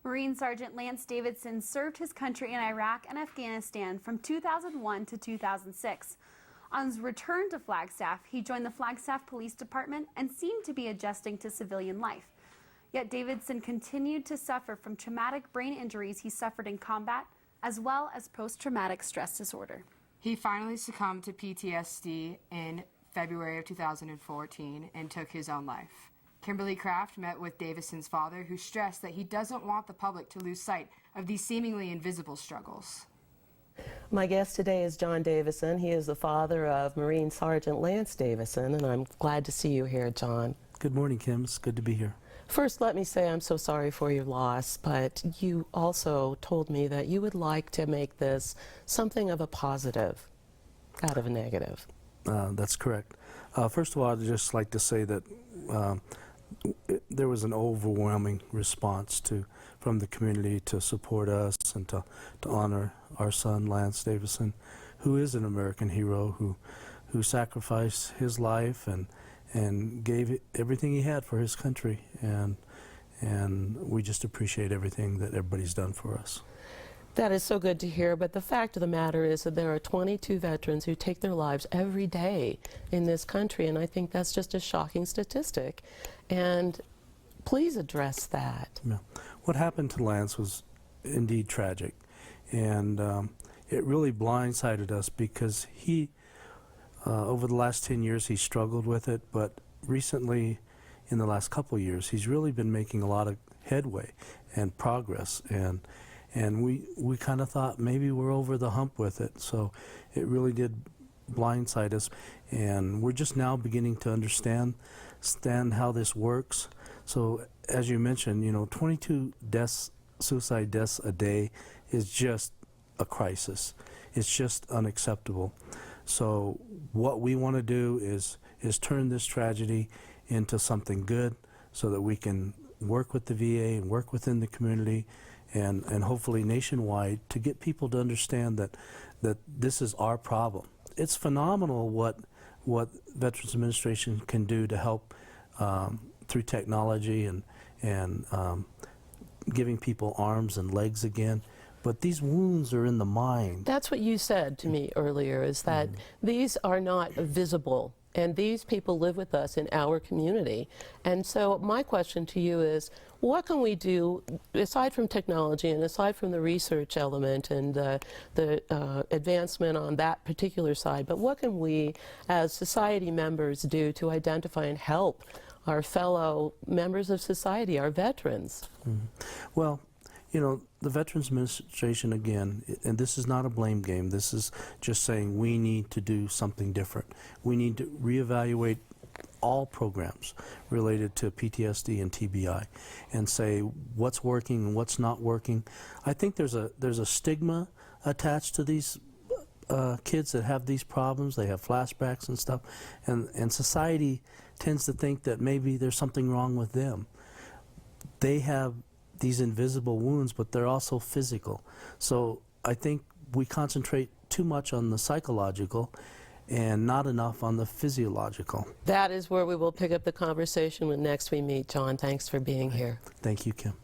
Marine Sergeant Lance Davison served his country in Iraq and Afghanistan from 2001 to 2006. On his return to Flagstaff, he joined the Flagstaff Police Department and seemed to be adjusting to civilian life. Yet Davison continued to suffer from traumatic brain injuries he suffered in combat, as well as post-traumatic stress disorder. He finally succumbed to PTSD in February of 2014 and took his own life. Kimberly Kraft met with Davison's father, who stressed that he doesn't want the public to lose sight of these seemingly invisible struggles. My guest today is John Davison. He is the father of Marine Sergeant Lance Davison, and I'm glad to see you here, John. Good morning, Kim. It's good to be here. First, let me say I'm so sorry for your loss, but you also told me that you would like to make this something of a positive out of a negative. That's correct. First of all, I'd just like to say that there was an overwhelming response from the community to support us and to honor our son, Lance Davison, who is an American hero, who sacrificed his life and gave everything he had for his country, and we just appreciate everything that everybody's done for us. That is so good to hear, but the fact of the matter is that there are 22 veterans who take their lives every day in this country, and I think that's just a shocking statistic. And please address that. Yeah. What happened to Lance was indeed tragic, and it really blindsided us because he, over the last 10 years, he struggled with it, but recently, in the last couple of years, he's really been making a lot of headway and progress, and we kind of thought maybe we're over the hump with it, so it really did blindside us, and we're just now beginning to understand how this works. So as you mentioned, 22 deaths, suicide deaths a day is just a crisis. It's just unacceptable. So what we want to do is turn this tragedy into something good so that we can work with the VA and work within the community and hopefully nationwide to get people to understand that this is our problem. It's phenomenal what Veterans Administration can do to help through technology and giving people arms and legs again. But these wounds are in the mind. That's what you said to me earlier, is that these are not visible, and these people live with us in our community. And so my question to you is, what can we do, aside from technology and aside from the research element and the advancement on that particular side, but what can we as society members do to identify and help our fellow members of society, our veterans? Well, the Veterans Administration, again, and this is not a blame game, this is just saying we need to do something different. We need to reevaluate all programs related to PTSD and TBI and say what's working and what's not working. I think there's a stigma attached to these kids that have these problems. They have flashbacks and stuff, and society tends to think that maybe there's something wrong with them. They have these invisible wounds, but they're also physical. So I think we concentrate too much on the psychological and not enough on the physiological. That is where we will pick up the conversation when next we meet. John, thanks for being here. Thank you, Kim.